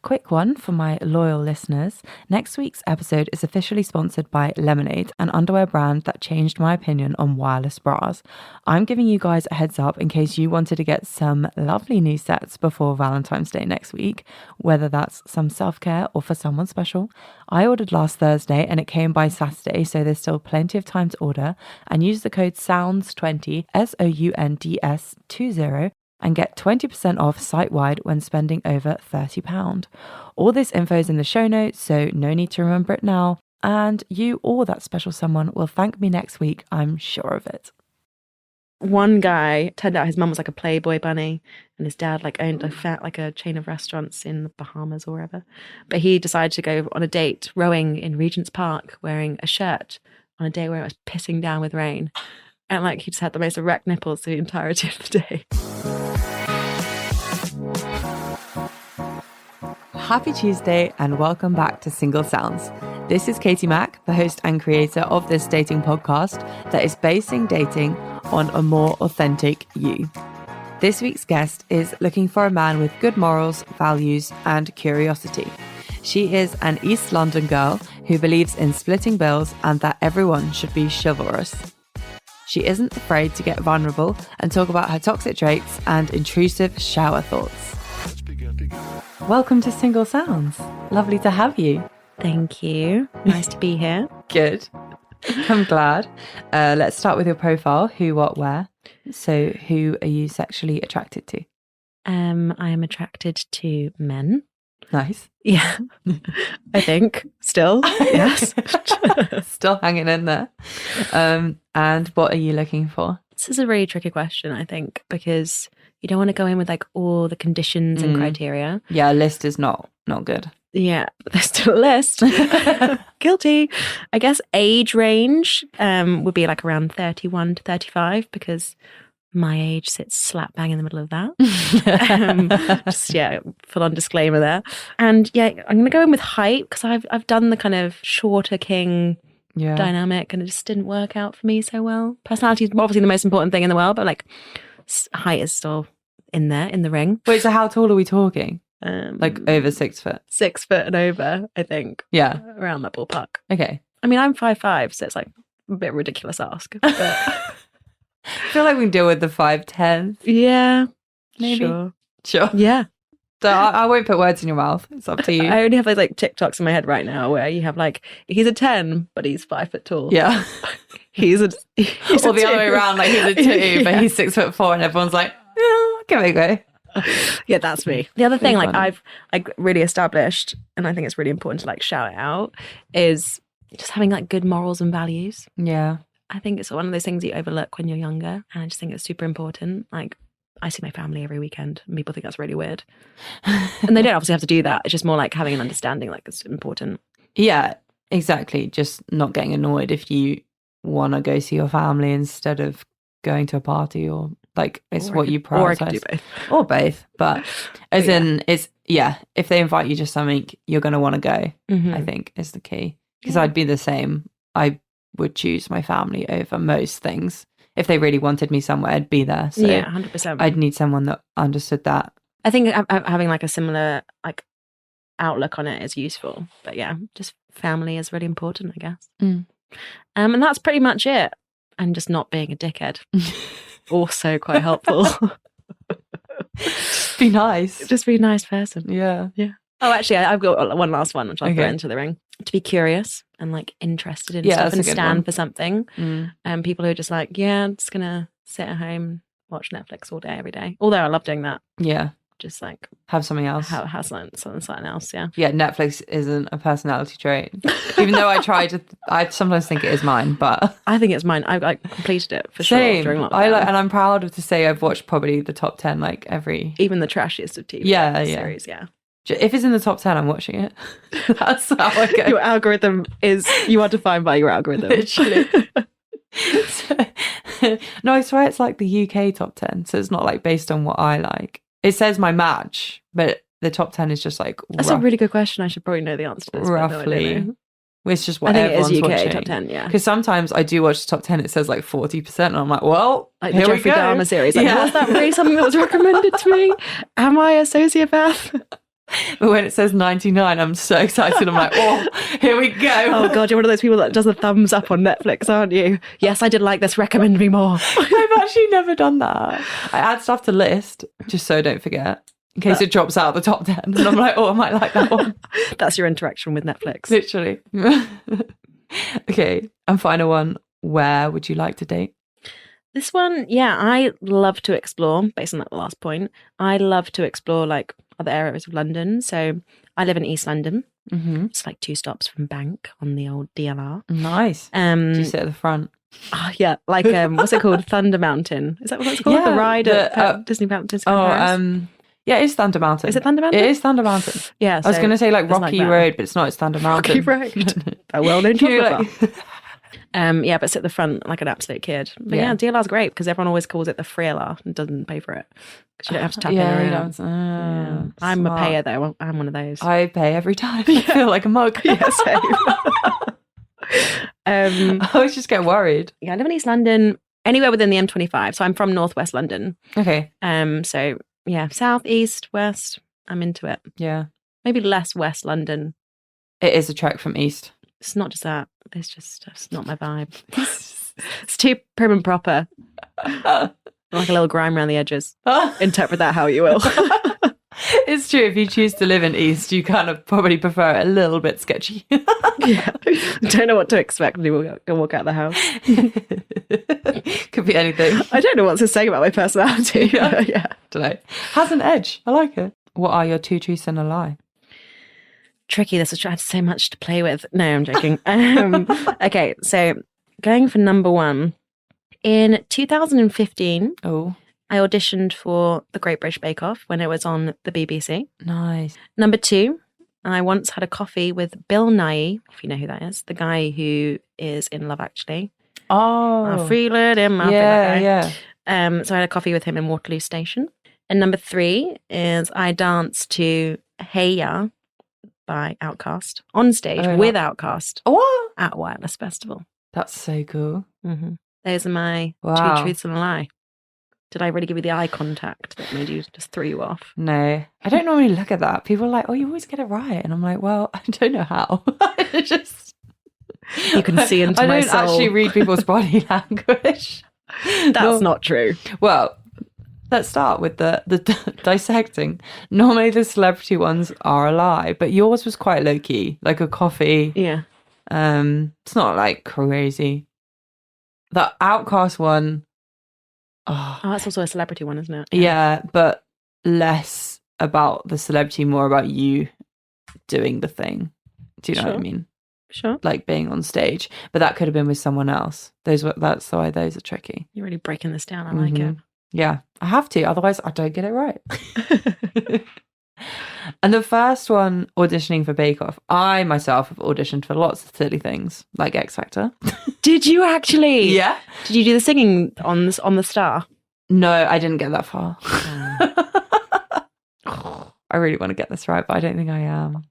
Quick one for my loyal listeners. Next week's episode is officially sponsored by Lemonade, an underwear brand that changed my opinion on wireless bras. I'm giving you guys a heads up in case you wanted to get some lovely new sets before Valentine's Day next week, whether that's some self-care or for someone special. I ordered last Thursday and it came by Saturday, so there's still plenty of time to order, and use the code SOUNDS20, SOUNDS20, and get 20% off site-wide when spending over £30. All this info is in the show notes, so no need to remember it now. And you or that special someone will thank me next week, I'm sure of it. One guy, turned out his mum was like a Playboy bunny, and his dad owned a chain of restaurants in the Bahamas or wherever. But he decided to go on a date rowing in Regent's Park wearing a shirt on a day where it was pissing down with rain. And he just had the most erect nipples the entirety of the day. Happy Tuesday and welcome back to Single Sounds. This is Katie Mack, the host and creator of this dating podcast that is basing dating on a more authentic you. This week's guest is looking for a man with good morals, values, and curiosity. She is an East London girl who believes in splitting bills and that everyone should be chivalrous. She isn't afraid to get vulnerable and talk about her toxic traits and intrusive shower thoughts. Welcome to Single Sounds. Lovely to have you. Thank you. Nice to be here. Good. I'm glad. Let's start with your profile. Who, what, where. So who are you sexually attracted to? I am attracted to men. Nice. Yeah. I think. Still. Yes. Still hanging in there. And what are you looking for? This is a really tricky question, I think, because you don't want to go in with all the conditions and criteria. Yeah, a list is not good. Yeah, but there's still a list. Guilty. I guess age range would be around 31 to 35, because my age sits slap bang in the middle of that. Full on disclaimer there. And yeah, I'm going to go in with height, because I've done the kind of shorter king dynamic and it just didn't work out for me so well. Personality is obviously the most important thing in the world, but height is still in there, in the ring. Wait, so how tall are we talking? Over 6 foot? 6 foot and over, I think. Yeah. Around that ballpark. Okay. I mean, I'm 5'5", so it's a bit ridiculous ask. But I feel like we can deal with the 5'10". Yeah. Maybe. Sure. Yeah. So I won't put words in your mouth. It's up to you. I only have TikToks in my head right now where you have he's a 10, but he's 5 foot tall. Yeah. he's or the other way around, he's a 2, but he's 6'4", and everyone's like, oh, give it a go. Yeah, that's me. The other thing I've really established, and I think it's really important to shout it out, is just having good morals and values. Yeah. I think it's one of those things you overlook when you're younger, and I just think it's super important. I see my family every weekend and people think that's really weird. And they don't obviously have to do that. It's just more having an understanding, it's important. Yeah, exactly. Just not getting annoyed if you want to go see your family instead of going to a party, or it's what you prioritize. Or I could do both. Or both. But if they invite you to something, you're going to want to go, I think is the key. Because I'd be the same. I would choose my family over most things. If they really wanted me somewhere, I'd be there. So yeah, 100%. I'd need someone that understood that. I think having a similar outlook on it is useful. But yeah, just family is really important, I guess. And that's pretty much it. And just not being a dickhead. Also quite helpful. Just be nice. Just be a nice person. Yeah. Yeah. Oh, actually, I've got one last one, which I'll throw into the ring. To be curious and interested in stuff and stand for something. People who are just I'm just going to sit at home, watch Netflix all day, every day. Although I love doing that. Yeah. Just have something else. Have something else, yeah. Yeah, Netflix isn't a personality trait. Even though I sometimes think it is mine, but... I think it's mine. I completed it for sure during lockdown. And I'm proud to say I've watched probably the top 10 every... Even the trashiest of TV series, yeah. If it's in the top 10, I'm watching it. That's how I go. Your algorithm you are defined by your algorithm. Literally. No, I swear it's the UK top 10. So it's not based on what I like. It says my match, but the top 10 is just That's a really good question. I should probably know the answer to this. Roughly. It's just what everyone's watching. I think it is UK top 10, yeah. Because sometimes I do watch the top 10, it says 40%, and I'm well, the Jeffrey Dahmer series. Was that really something that was recommended to me? Am I a sociopath? But when it says 99, I'm so excited. I'm like, oh, here we go. Oh God, you're one of those people that does a thumbs up on Netflix, aren't you? Yes, I did like this. Recommend me more. I've actually never done that. I add stuff to list just so I don't forget in case it drops out of the top 10. And I'm like, oh, I might like that one. That's your interaction with Netflix. Literally. Okay, and final one. Where would you like to date? This one, yeah, I love to explore, based on that last point. I love to explore like other areas of London. So I live in East London. Mm-hmm. It's like 2 stops from Bank on the old DLR. Nice. Do you sit at the front? Oh, yeah, like what's it called? Thunder Mountain. Is that what it's called? Yeah, the ride at Disney Mountain. Yeah, it's Thunder Mountain. Is it Thunder Mountain? It is Thunder Mountain. Yeah, I was going to say like Rocky Road, but it's not. It's Thunder Mountain. Rocky Road. A well-known chocolate bar. Yeah, but sit at the front like an absolute kid. But yeah, DLR's great because everyone always calls it the Freelar and doesn't pay for it because you don't have to tap in or out. I'm a payer though. I'm one of those. I pay every time. I feel like a mug. Yeah, same. I always just get worried. Yeah, I live in East London, anywhere within the M25. So I'm from Northwest London. Okay. So yeah, south, east, west. I'm into it. Yeah. Maybe less West London. It is a trek from east. It's not just that. It's not my vibe. It's too prim and proper. Like a little grime around the edges. Interpret that how you will. It's true. If you choose to live in East, you kind of probably prefer it a little bit sketchy. Yeah. Don't know what to expect when you walk out of the house. Could be anything. I don't know what to say about my personality. Yeah. Don't know. Has an edge. I like it. What are your 2 truths and a lie? Tricky. This is I had so much to play with. No, I'm joking. Okay, so going for number 1. In 2015, I auditioned for the Great British Bake Off when it was on the BBC. Nice. Number 2, I once had a coffee with Bill Nighy, if you know who that is, the guy who is in Love Actually. Oh. I feel it in my yeah. So I had a coffee with him in Waterloo Station. And number 3 is I danced to Hey Ya by Outkast on stage with Outkast at Wireless Festival. That's so cool. Mm-hmm. Those are my 2 truths and a lie. Did I really give you the eye contact that made you just threw you off? No, I don't normally look at that. People are like, "Oh, you always get it right," and I'm like, "Well, I don't know how." Just you can see into my soul. I don't actually read people's body language. That's not true. Well, let's start with the dissecting. Normally, the celebrity ones are a lie, but yours was quite low key, like a coffee. Yeah. It's not like crazy. The Outkast one. Oh, that's also a celebrity one, isn't it? Yeah, but less about the celebrity, more about you doing the thing. Do you know what I mean? Sure. Like being on stage. But that could have been with someone else. That's why those are tricky. You're really breaking this down. I like it. Yeah, I have to. Otherwise, I don't get it right. And the first one, auditioning for Bake Off, I myself have auditioned for lots of silly things, like X Factor. Did you actually? Yeah. Did you do the singing on the Star? No, I didn't get that far. I really want to get this right, but I don't think I am.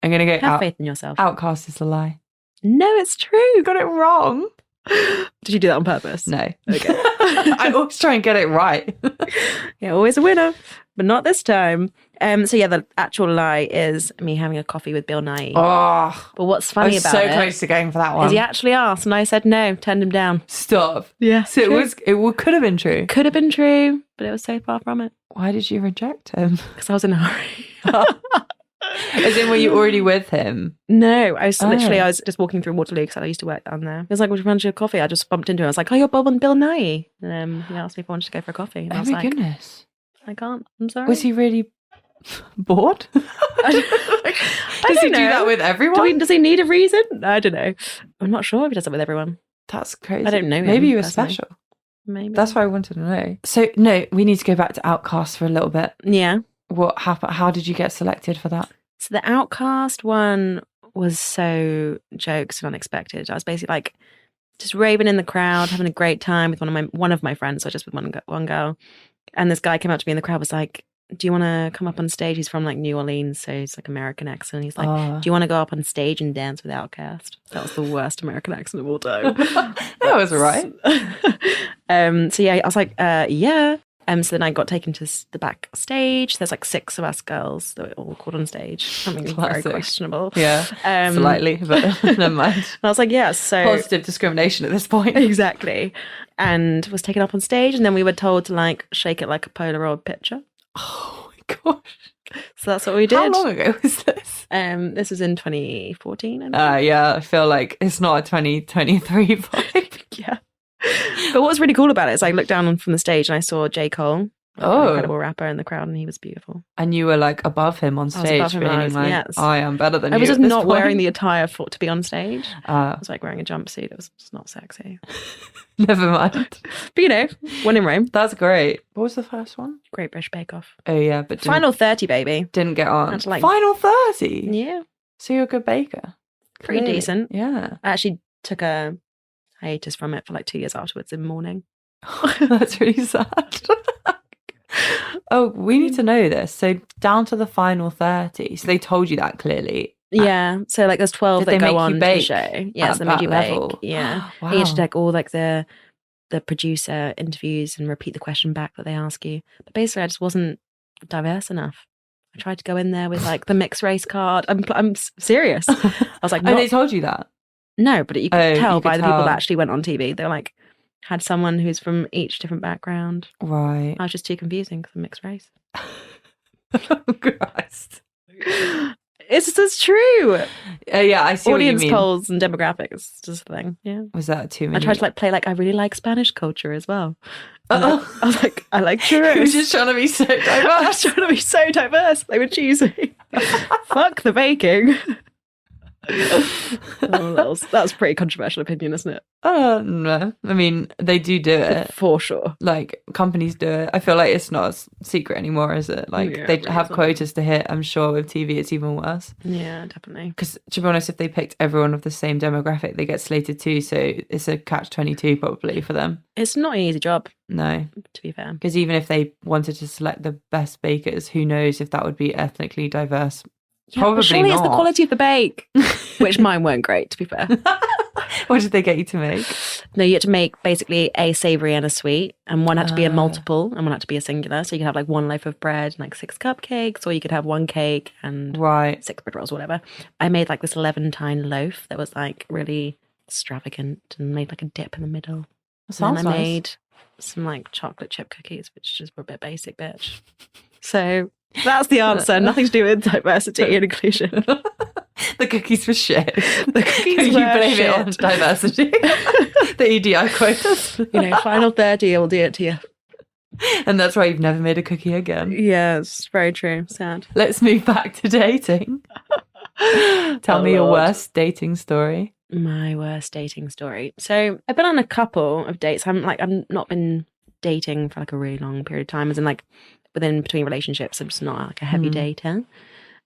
I'm going to go Have faith in yourself. Outkast is a lie. No, it's true. You got it wrong. Did you do that on purpose? No. Okay. I always try and get it right. Yeah, always a winner, but not this time. So yeah, the actual lie is me having a coffee with Bill Nighy. Oh, but what's funny about it? So close to going for that one. Is he actually asked, and I said no, turned him down. Stop. Yeah. So it could have been true. Could have been true, but it was so far from it. Why did you reject him? Because I was in a hurry. As in, were you already with him? No, I was just walking through Waterloo because I used to work down there. He was like, "Would you fancy a coffee?" I just bumped into him. I was like, "Oh, you're Bob and Bill Nighy." And he asked me if I wanted to go for a coffee. And I was my like, goodness. I can't. I'm sorry. Was he really bored? Does he do that with everyone? Does he need a reason? I don't know. I'm not sure if he does it with everyone. That's crazy. I don't know him. Maybe you were personally. special. Maybe. That's what I wanted to know. So, no, we need to go back to Outkast for a little bit. Yeah. What happened? How did you get selected for that? So the Outkast one was so jokes and unexpected. I was basically like just raving in the crowd, having a great time with one of my friends. So just with one girl, and this guy came up to me in the crowd, was like, "Do you want to come up on stage?" He's from like New Orleans, so he's like American accent. He's like, "Do you want to go up on stage and dance with Outkast?" That was the worst American accent of all time. That was all right. So yeah, I was like, "Yeah." So then I got taken to the backstage. There's like 6 of us girls that were all called on stage. Something very questionable. Yeah, slightly, but never mind. And I was like, yeah, so... Positive discrimination at this point. Exactly. And was taken up on stage, and then we were told to like shake it like a Polaroid picture. Oh my gosh. So that's what we did. How long ago was this? This was in 2014. Yeah, I feel like it's not a 2023 vibe. Yeah. But what was really cool about it is I looked down from the stage and I saw J. Cole, an incredible rapper, in the crowd, and he was beautiful. And you were like above him on stage, feeling like, yes. I am better than you. I was at just this not point. wearing the attire to be on stage. I was like wearing a jumpsuit. It was just not sexy. Never mind. But you know, when in Rome. That's great. What was the first one? Great British Bake Off. Oh yeah, but Final 30, baby. Didn't get on. Like, Final 30? Yeah. So you're a good baker. Pretty Clearly. decent. Yeah. I actually took a hiatus from it for like 2 years afterwards in mourning. That's really sad. Oh, we need to know this. So down to the final 30. So they told you that clearly. Yeah. So like there's 12 that go on to the show. Yeah, so they made you bake. Level. Yeah. Wow. You have to take all like the producer interviews and repeat the question back that they ask you. But basically I just wasn't diverse enough. I tried to go in there with like the mixed race card. I'm serious. I was like, Oh, they told you that? No, but you could tell by the people tell. that actually went on TV. They were like, had someone who's from each different background. Right. I was just too confusing because I'm mixed race. Oh, Christ. It's true. Yeah, I see Audience what you mean. polls and demographics, just a thing. Yeah. Was that too many? I tried to like play like I really like Spanish culture as well. Oh. I was like, I like churros. You were just trying to be so diverse. I was trying to be so diverse. They would choose me. Fuck the baking. That's a pretty controversial opinion, isn't it? No. I mean, they do it. For sure. Like, companies do it. I feel like it's not a secret anymore, is it? Like, Yeah, they really have isn't. quotas to hit. I'm sure with TV it's even worse. Yeah, definitely. Because, to be honest, if they picked everyone of the same demographic, they get slated too. So it's a catch-22 probably for them. It's not an easy job, No. to be fair. Because even if they wanted to select the best bakers, who knows if that would be ethnically diverse. Yeah, Probably but surely not. it's the quality of the bake, which mine weren't great, to be fair. What did they get you to make? No, you had to make basically a savoury and a sweet, and one had to be a multiple and one had to be a singular. So you could have like 1 loaf of bread and like 6 cupcakes, or you could have 1 cake and Right. 6 bread rolls, whatever. I made like this 11-tine loaf that was like really extravagant and made like a dip in the middle. That sounds and then I nice. made some like chocolate chip cookies, which just were a bit basic, bitch. So that's the answer. Nothing to do with diversity and inclusion. The cookies were shit. The cookies You were blame shit. it on diversity. The EDI quotas. You know, final 30, I will do it to you. And that's why you've never made a cookie again. Yeah, it's very true. Sad. Let's move back to dating. Tell Oh, me your Lord. worst dating story. My worst dating story. So I've been on a couple of dates. I've not been dating for like a really long period of time, as in like between relationships. I'm just not like a heavy dater.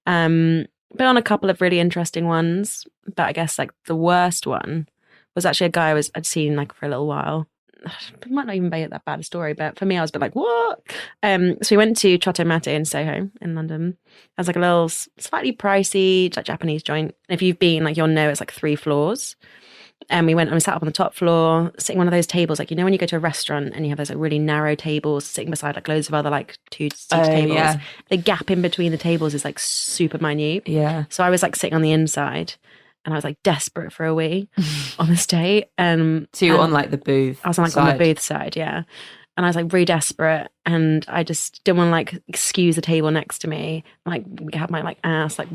Been on a couple of really interesting ones, but I guess like the worst one was actually a guy I'd seen like for a little while. It might not even be that bad a story, but for me, I was a bit like, what? So we went to Chateau Mate in Soho in London. It was like a little slightly pricey like Japanese joint. And if you've been, like, you'll know it's like 3 floors. And we went and we sat up on the top floor, sitting one of those tables, like, you know, when you go to a restaurant and you have those like really narrow tables sitting beside like loads of other like 2-seat tables. Yeah. The gap in between the tables is like super minute. Yeah. So I was like sitting on the inside and I was like desperate for a wee on this date. So you were on like the booth. I was on like on the booth side, yeah. And I was like really desperate and I just didn't want to like excuse the table next to me. Like have my like ass like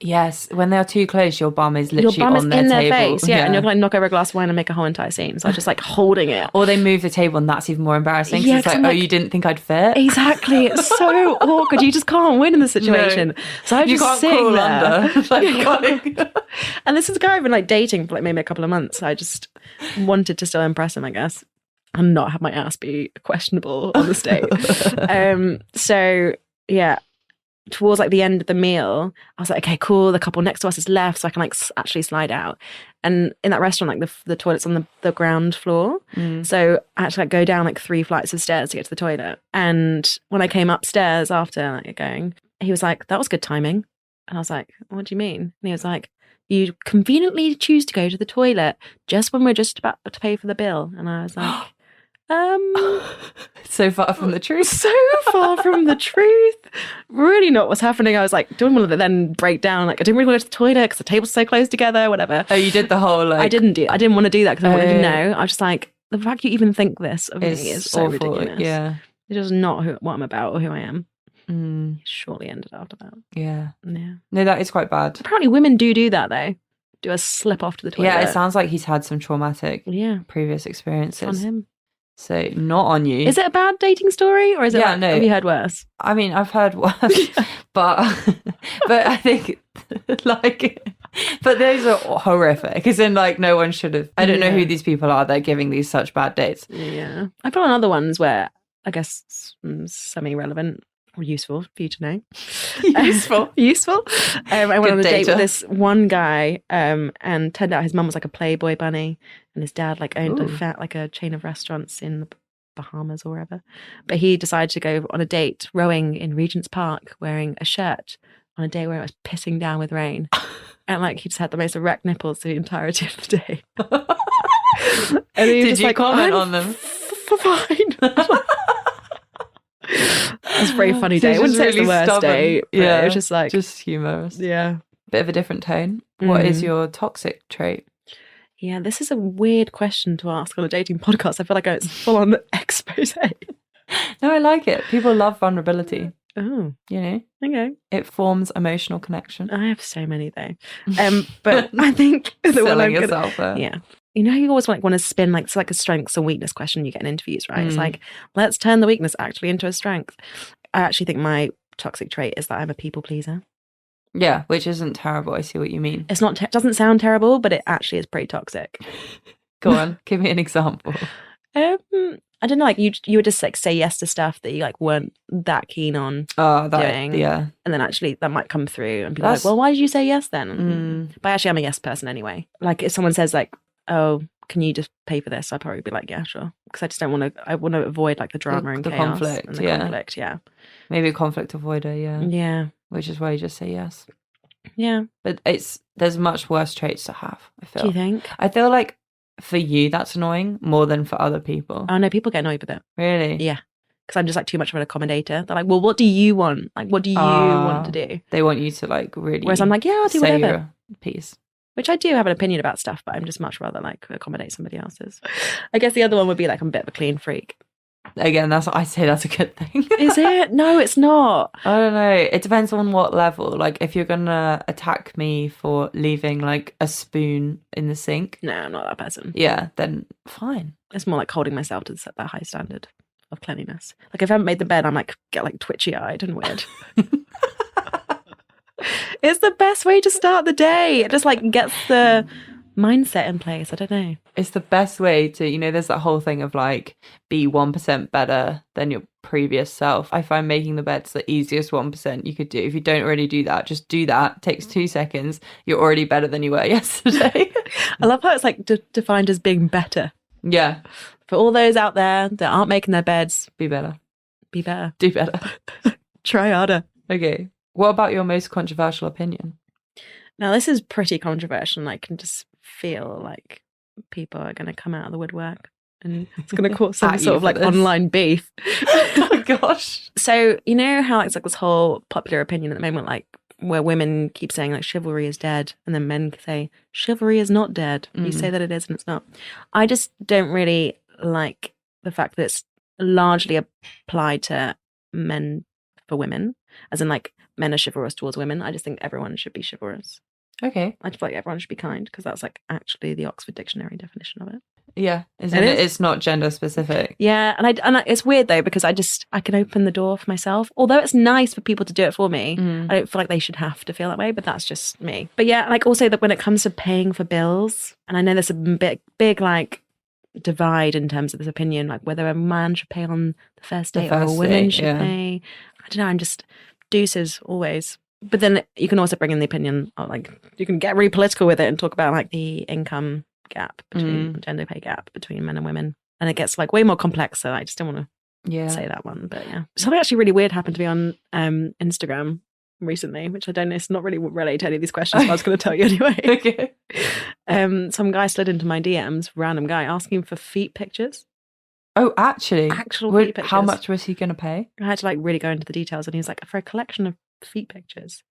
Yes, when they're too close, your bum is your literally bum on is their in their table. face, yeah, and you're like knock over a glass of wine and make a whole entire scene. So I was just like holding it. Or they move the table and that's even more embarrassing. Yeah, It's 'cause like, I'm oh, like- you didn't think I'd fit? Exactly, it's so awkward. You just can't win in the situation. So I was You just can't sitting crawl there. under. Like, You can't- And this is a guy I've been like dating for like maybe a couple of months. So I just wanted to still impress him, I guess, and not have my ass be questionable on this date. So yeah. Towards like the end of the meal, I was like, okay, cool. The couple next to us is left, so I can like actually slide out. And in that restaurant, like the toilet's on the ground floor. So I had to like go down like 3 flights of stairs to get to the toilet. And when I came upstairs after like going, he was like, that was good timing. And I was like, what do you mean? And he was like, you conveniently choose to go to the toilet just when we're just about to pay for the bill. And I was like, So far from the truth. So far from the truth. Really not what's happening. I was like, don't want to then break down. Like, I didn't really want to go to the toilet because the tables so close together, whatever. Oh, you did the whole like... I didn't want to do that because I wanted to know. I was just like, the fact you even think this of me is so awful. ridiculous. Yeah. It's just not what I'm about or who I am. Shortly ended after that. Yeah. Yeah. No, that is quite bad. Apparently women do that though. Do a slip off to the toilet. Yeah, it sounds like he's had some traumatic previous experiences. On him. So not on you. Is it a bad dating story or is it no. Have you heard worse? I mean, I've heard worse, but I think but those are horrific. As in, like, no one should have. I don't know who these people are. They're giving these such bad dates. Yeah, I've got on other ones where I guess semi-relevant or useful for you to know. Useful. I went on a date with this one guy, and turned out his mum was like a Playboy bunny, and his dad like owned a chain of restaurants in the Bahamas or wherever. But he decided to go on a date rowing in Regent's Park wearing a shirt on a day where it was pissing down with rain, and like he just had the most erect nipples the entirety of the day. And he Did you comment on them? Fine. It was a very funny day. I wouldn't say it's the worst day. Yeah, it was just like... Just humorous. Yeah. Bit of a different tone. What is your toxic trait? Yeah, this is a weird question to ask on a dating podcast. I feel like it's full on expose. No, I like it. People love vulnerability. Oh. You know? Okay. It forms emotional connection. I have so many though. But I think... Selling yourself there. Yeah. You know, you always want to spin like it's like a strengths or weakness question you get in interviews, right? It's like, let's turn the weakness actually into a strength. I actually think my toxic trait is that I'm a people pleaser. Yeah, which isn't terrible. I see what you mean. It's not doesn't sound terrible, but it actually is pretty toxic. Go on, give me an example. I don't know, like you would just like say yes to stuff that you like weren't that keen on doing. Yeah. And then actually that might come through and people are like, well, why did you say yes then? But actually I'm a yes person anyway. Like if someone says like, oh, can you just pay for this? I'd probably be like, yeah, sure. Because I just don't want to, I want to avoid like the drama and the chaos conflict. And the conflict, yeah. Maybe a conflict avoider, yeah. Yeah. Which is why you just say yes. Yeah. But there's much worse traits to have, I feel. Do you think? I feel like for you that's annoying more than for other people. Oh no, people get annoyed with it. Really? Yeah. Because I'm just like too much of an accommodator. They're like, well, what do you want? Like, what do you want to do? They want you to like really... Whereas I'm like, yeah, I'll do say whatever. Your piece. Which I do have an opinion about stuff, but I'm just much rather like accommodate somebody else's. I guess the other one would be like I'm a bit of a clean freak. Again, I say that's a good thing. Is it? No, it's not. I don't know. It depends on what level. Like if you're gonna attack me for leaving like a spoon in the sink. No, I'm not that person. Yeah, then fine. It's more like holding myself to set that high standard of cleanliness. Like if I haven't made the bed, I'm like get like twitchy eyed and weird. It's the best way to start the day. It just like gets the mindset in place. I don't know. It's the best way to, you know, there's that whole thing of like be 1% better than your previous self. I find making the bed's the easiest 1% you could do. If you don't already do that, just do that. It takes 2 seconds. You're already better than you were yesterday. I love how it's like defined as being better. Yeah. For all those out there that aren't making their beds, be better. Be better. Do better. Try harder. Okay. What about your most controversial opinion? Now, this is pretty controversial, and I can just feel like people are going to come out of the woodwork and it's going to cause some sort of like online beef. Oh, gosh. So, you know how it's like this whole popular opinion at the moment, like where women keep saying like chivalry is dead, and then men say chivalry is not dead. You say that it is and it's not. I just don't really like the fact that it's largely applied to men for women, as in like men are chivalrous towards women. I just think everyone should be chivalrous. Okay. I just feel like everyone should be kind, because that's like actually the Oxford Dictionary definition of it. Yeah, isn't it? It's not gender specific. Yeah, and it's weird though, because I can open the door for myself. Although it's nice for people to do it for me, I don't feel like they should have to feel that way, but that's just me. But yeah, like also that when it comes to paying for bills, and I know there's a big like divide in terms of this opinion, like whether a man should pay on the first date or a woman should pay. I don't know, I'm just deuces always. But then you can also bring in the opinion of like, you can get really political with it and talk about like the income gap between gender pay gap between men and women, and it gets like way more complex, so I just don't want to say that one. But yeah, something actually really weird happened to me on Instagram recently, which I don't know, it's not really related to any of these questions, but I was going to tell you anyway. Okay. Some guy slid into my DMs, random guy, asking for feet pictures. Oh, actually? Actual feet pictures. How much was he going to pay? I had to like really go into the details, and he was like, for a collection of feet pictures,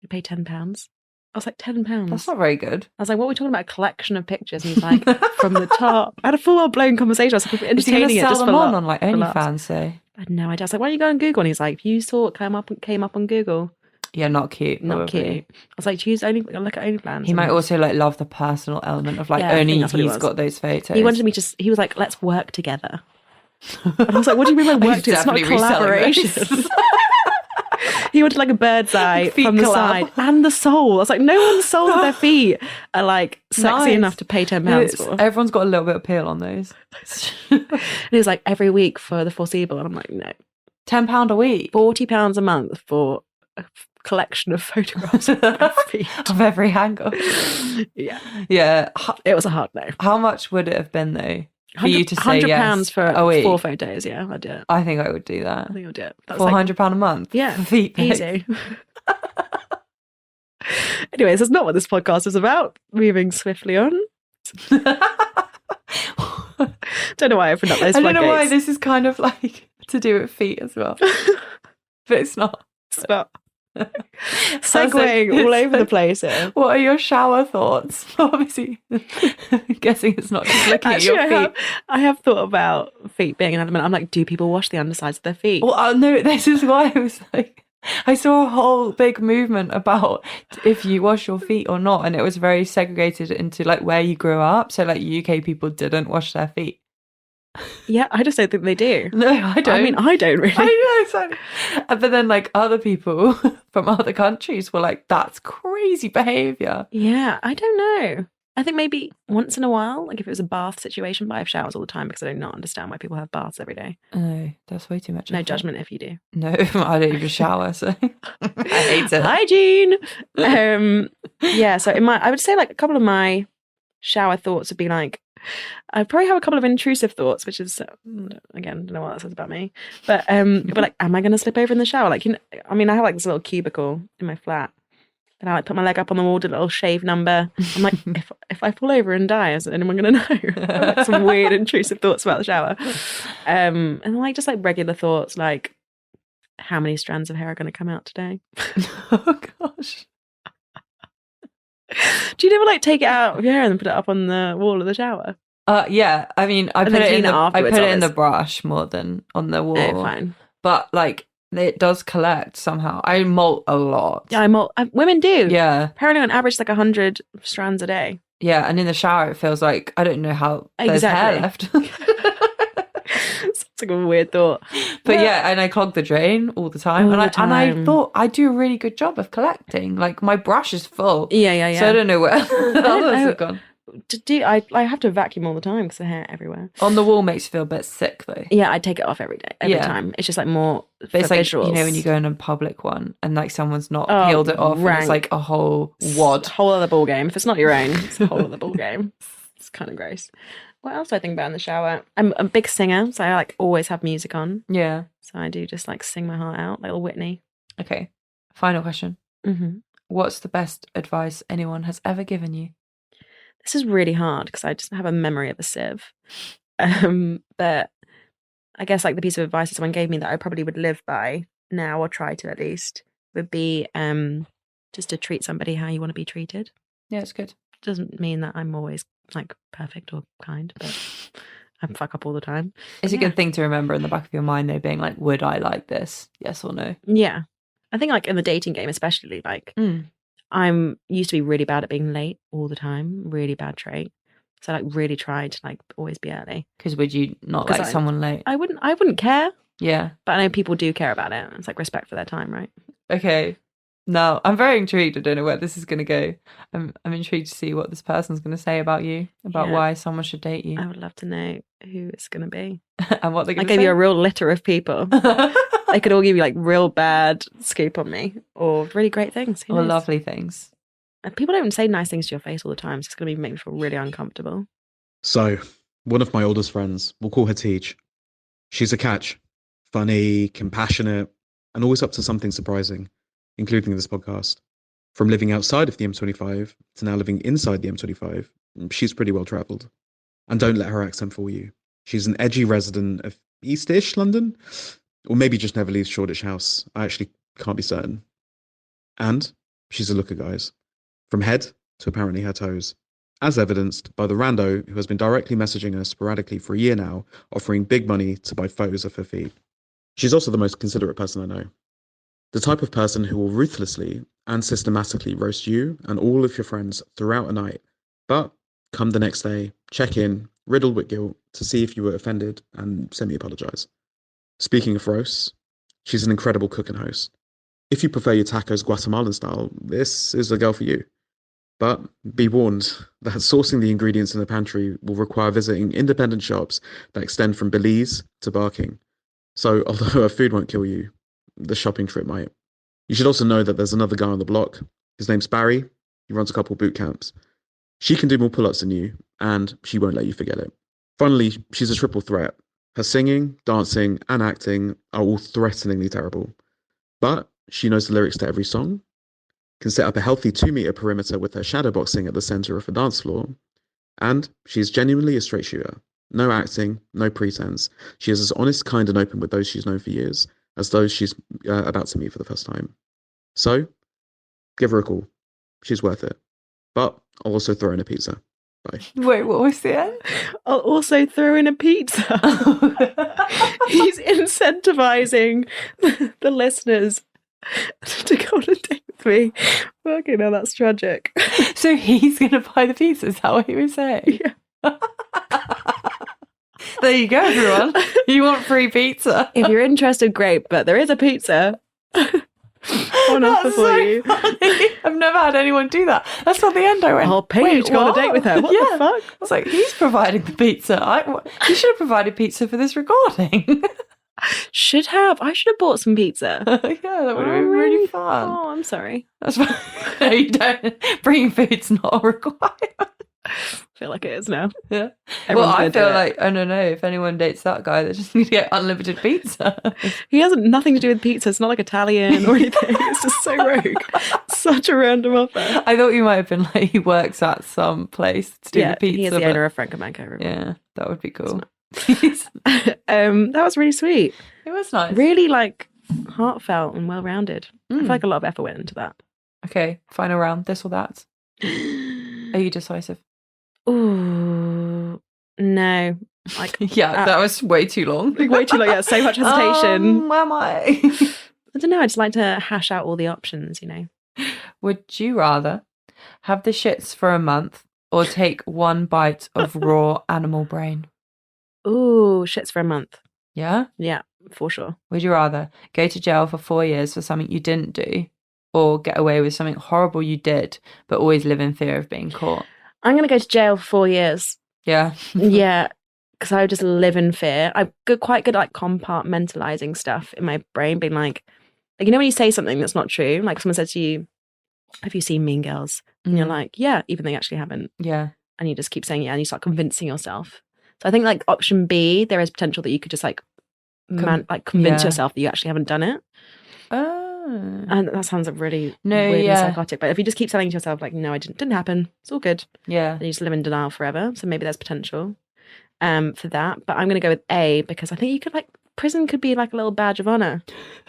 you pay £10. I was like, £10? That's not very good. I was like, what are we talking about? A collection of pictures? And he's like, from the top. I had a full blown conversation. I was like, Is he going to entertaining it sell just them for on like OnlyFans, so? I had no idea. I was like, why don't you go on Google? And he's like, if you saw it came up on Google. Yeah, not cute. Not probably. cute. I was like, look at OnlyFans. He might also like love the personal element of like only he's got those photos. He wanted me to. He was like, let's work together. And I was like, what do you mean by work together? It's not a collaboration. He wanted like a bird's eye from the side and the sole. I was like, no one's soles of their feet are like sexy enough to pay £10 for. Everyone's got a little bit of appeal on those. And he was like, every week for the foreseeable. And I'm like, no. £10 a week? £40 a month for a collection of photographs of their feet. Of every angle. Yeah. Yeah. It was a hard no. How much would it have been though? For you to say £100 for a week? 4 photos, yeah, I'd do it. I think I would do that. I think I would do it. That's £400 a month? Yeah, for feet pics. easy. Anyways, that's not what this podcast is about. Moving swiftly on. Don't know why I opened up those I don't know why floodgates. this is kind of like to do with feet as well. But it's not. It's not. Segueing all over the place here. What are your shower thoughts? Obviously, guessing it's not just looking at your feet. I have thought about feet being an element. I'm like, do people wash the undersides of their feet? Well, no, this is why I was like, I saw a whole big movement about if you wash your feet or not, and it was very segregated into like where you grew up. So like UK people didn't wash their feet. Yeah, I just don't think they do. No, I don't. I mean, I don't really. I know, exactly. But then like other people from other countries were like, that's crazy behaviour. Yeah, I don't know. I think maybe once in a while, like if it was a bath situation, but I have showers all the time because I do not understand why people have baths every day. No, that's way too much. No judgment if you do. No, I don't even shower, so I hate it. Hygiene. Yeah, so I would say like a couple of my shower thoughts would be like, I probably have a couple of intrusive thoughts, which is again, don't know what that says about me, but like, am I going to slip over in the shower? Like, I mean, I have like this little cubicle in my flat, and I like put my leg up on the wall, do a little shave number. I'm like, if I fall over and die, is anyone going to know? I have, like, some weird intrusive thoughts about the shower, and like just like regular thoughts, like how many strands of hair are going to come out today? Oh gosh. Do you never like take it out of your hair and then put it up on the wall of the shower? Yeah. I mean, I put it in the brush more than on the wall. Oh, fine. But like, it does collect somehow. I molt a lot. Yeah, women do. Yeah. Apparently, on average, like 100 strands a day. Yeah, and in the shower, it feels like I don't know how there's hair left. It's like a weird thought. But yeah, and I clog the drain all the time. And I thought I do a really good job of collecting. Like my brush is full. Yeah. So I don't know where the others have gone. I have to vacuum all the time because the hair everywhere. On the wall makes you feel a bit sick though. Yeah, I take it off every time. It's just like more for it's like, visuals. you know, when you go in a public one and like someone's not peeled it off, and it's like a whole wad. It's a whole other ball game. If it's not your own, it's a whole other ball game. It's kind of gross. What else do I think about in the shower? I'm a big singer, so I like always have music on. Yeah. So I do just like sing my heart out, like little Whitney. Okay. Final question. Mm-hmm. What's the best advice anyone has ever given you? This is really hard because I just have a memory of a sieve. But I guess like the piece of advice that someone gave me that I probably would live by now, or try to at least, would be just to treat somebody how you want to be treated. Yeah, it's good. Doesn't mean that I'm always like perfect or kind, but I fuck up all the time. It's a good thing to remember in the back of your mind though, being like, would I like this? Yes or no? Yeah. I think like in the dating game especially, like I'm used to be really bad at being late all the time, really bad trait. So I like really tried to like always be early. Because would you not like someone late? I wouldn't care. Yeah. But I know people do care about it. It's like respect for their time, right? Okay. Now, I'm very intrigued. I don't know where this is going to go. I'm intrigued to see what this person's going to say about you, about why someone should date you. I would love to know who it's going to be. And what they're going to say. I gave you a real litter of people. They could all give you like real bad scoop on me or really great things. Or lovely things. And people don't say nice things to your face all the time. So it's going to make me feel really uncomfortable. So, one of my oldest friends, we'll call her Teach. She's a catch. Funny, compassionate, and always up to something surprising, including this podcast. From living outside of the M25 to now living inside the M25, she's pretty well travelled. And don't let her accent fool you. She's an edgy resident of Eastish London, or maybe just never leaves Shoreditch House. I actually can't be certain. And she's a looker, guys, from head to apparently her toes, as evidenced by the rando who has been directly messaging her sporadically for a year now, offering big money to buy photos of her feet. She's also the most considerate person I know. The type of person who will ruthlessly and systematically roast you and all of your friends throughout a night, but come the next day, check in, riddled with guilt, to see if you were offended and semi-apologise. Speaking of roasts, she's an incredible cook and host. If you prefer your tacos Guatemalan style, this is the girl for you. But be warned that sourcing the ingredients in the pantry will require visiting independent shops that extend from Belize to Barking. So although her food won't kill you, the shopping trip might. You should also know that there's another guy on the block. His name's Barry. He runs a couple boot camps. She can do more pull-ups than you, and she won't let you forget it. Finally, she's a triple threat. Her singing, dancing, and acting are all threateningly terrible. But she knows the lyrics to every song, can set up a healthy 2-meter perimeter with her shadowboxing at the center of the dance floor, and she's genuinely a straight shooter. No acting, no pretense. She is as honest, kind, and open with those she's known for years as those she's about to meet for the first time. So, give her a call. She's worth it. But I'll also throw in a pizza. Bye. Wait, what was the end? I'll also throw in a pizza. He's incentivizing the listeners to go on a date with me. Okay, now that's tragic. So he's going to buy the pizza, is that what he was saying? Yeah. There you go, everyone. You want free pizza? If you're interested, great, but there is a pizza on offer for you. Funny. I've never had anyone do that. That's not the end. I went, I'll pay you to go on a date with her. What the fuck? I was like, he's providing the pizza. You should have provided pizza for this recording. I should have bought some pizza. Yeah, that would have been really fun. Oh, I'm sorry. That's fine. No, you don't. Bringing food's not a requirement. I feel like it is now. Yeah. Everyone's I gonna do feel it. like, I don't know, if anyone dates that guy, they just need to get unlimited pizza. He has nothing to do with pizza. It's not like Italian or anything. It's just so rogue. Such a random offer. I thought you might have been like, he works at some place to do the pizza. He is the but- owner of Franco Manco. Yeah, that would be cool. That was really sweet. It was nice. Really like heartfelt and well-rounded. I Mm. feel like a lot of effort went into that. Okay, final round, this or that. Are you decisive? Ooh, no. Like, Yeah, that was way too long. way too long. Yeah, so much hesitation. Am I? I don't know. I just like to hash out all the options, you know. Would you rather have the shits for a month or take one bite of raw animal brain? Ooh, shits for a month. Yeah? Yeah, for sure. Would you rather go to jail for 4 years for something you didn't do or get away with something horrible you did but always live in fear of being caught? I'm going to go to jail for 4 years. Yeah. Yeah, because I would just live in fear. I'm quite good at like compartmentalizing stuff in my brain, being like, you know when you say something that's not true, like someone says to you, have you seen Mean Girls? And you're like, yeah, even though you actually haven't. Yeah. And you just keep saying yeah, and you start convincing yourself. So I think like option B, there is potential that you could just like convince yourself that you actually haven't done it. Oh. And that sounds like really weird and psychotic. But if you just keep telling yourself like, no, it didn't happen, it's all good. Yeah. Then you just live in denial forever. So maybe there's potential for that. But I'm going to go with A because I think you could like, prison could be like a little badge of honor.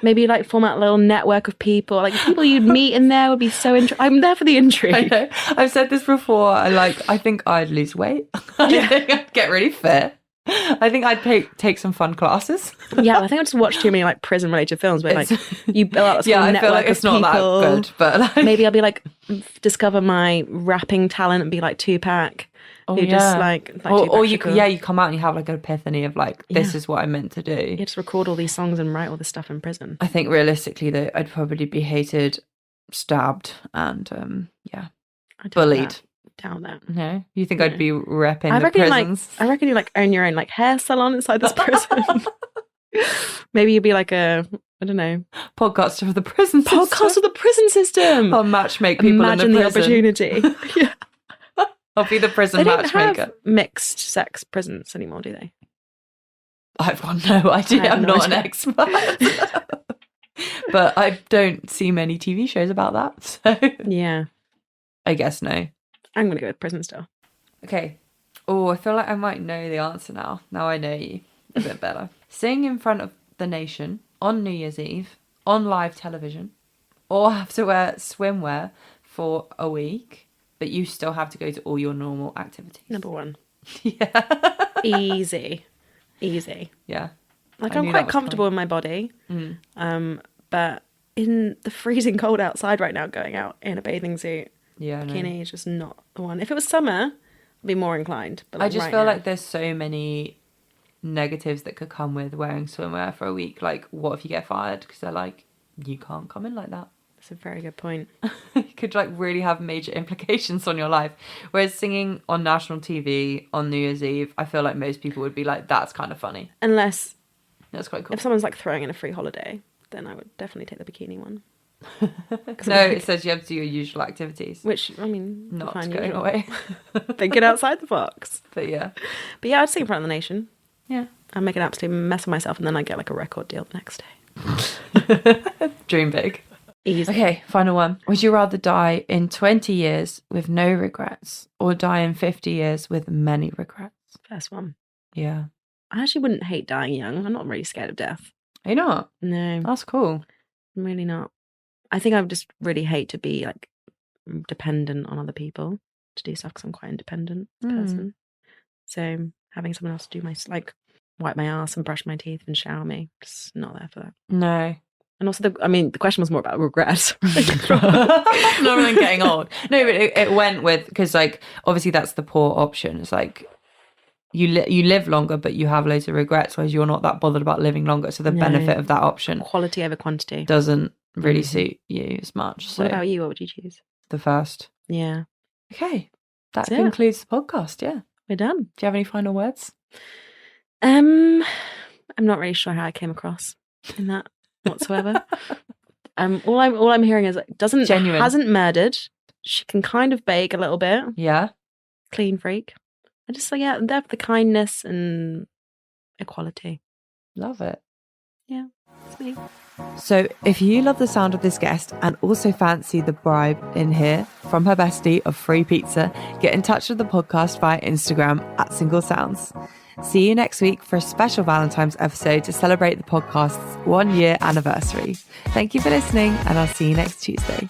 Maybe like form out a little network of people. Like the people you'd meet in there would be so interesting. I'm there for the intrigue. I know. I've said this before. I think I'd lose weight. I think I'd get really fit. I think I'd take some fun classes. Yeah, I think I just watched too many like prison related films where like you build out this whole I network feel like of it's not people. that good. But like, Maybe I'll be like discover my rapping talent and be like Tupac. Who just like or you cool. you come out and you have like an epiphany of like this is what I meant to do. You just record all these songs and write all this stuff in prison. I think realistically though, I'd probably be hated, stabbed, and bullied. Down that. No, you think I'd be repping I the reckon prisons? I reckon you like own your own like hair salon inside this prison. Maybe you'd be like I don't know, podcast of the prison system. podcast of the prison system. I'll matchmake people Imagine in the the prison. opportunity. Yeah. I'll be the prison They don't matchmaker. have mixed sex prisons anymore, do they? I've got no idea. I have I'm no not an idea. expert. But I don't see many TV shows about that. So Yeah. I guess no. I'm going to go with prison still. Okay. Oh, I feel like I might know the answer now. Now I know you a bit better. Sing in front of the nation on New Year's Eve on live television, or have to wear swimwear for a week, but you still have to go to all your normal activities. Number 1. Yeah. Easy. Yeah. Like, I I'm knew quite that was comfortable in my body. But in the freezing cold outside right now, going out in a bathing suit, Yeah. bikini is just not the one. If it was summer, I'd be more inclined. But I like just right feel now, like there's so many negatives that could come with wearing swimwear for a week. Like, what if you get fired? Because they're like, you can't come in like that. that's a very good point. It could like really have major implications on your life. Whereas singing on national TV on New Year's Eve, I feel like most people would be like, that's kind of funny. Unless That's quite cool. if someone's like throwing in a free holiday, then I would definitely take the bikini one. No, it says you have to do your usual activities. Which, I mean, Not fine, going usual. away. Thinking outside the box. But yeah. But yeah, I'd sing in front of the nation. Yeah. I'd make an absolute mess of myself and then I'd get like a record deal the next day. Dream big. Easy. Okay, final one. Would you rather die in 20 years with no regrets or die in 50 years with many regrets? First one. Yeah. I actually wouldn't hate dying young. I'm not really scared of death. Are you not? No, That's cool. I'm really not. I think I would just really hate to be like dependent on other people to do stuff because I'm quite an independent person. So having someone else to do like wipe my ass and brush my teeth and shower me, just not there for that. No. And also, the question was more about regret. Not even getting old. No, but it went with, because like obviously that's the poor option. It's like you live longer, but you have loads of regrets, whereas you're not that bothered about living longer. So the benefit of that option, quality over quantity, doesn't really suit you as much. So what about you? What would you choose? The first. Yeah. Okay, that That's it. concludes the podcast. Yeah, We're done. Do you have any final words? I'm not really sure how I came across in that whatsoever. All I'm hearing is like, hasn't murdered. She can kind of bake a little bit. Yeah. Clean freak. I just say, yeah, there for the kindness and equality. Love it. Yeah, it's me. So if you love the sound of this guest and also fancy the bribe in here from her bestie of free pizza, get in touch with the podcast via Instagram at Single Sounds. See you next week for a special Valentine's episode to celebrate the podcast's 1 year anniversary. Thank you for listening, and I'll see you next Tuesday.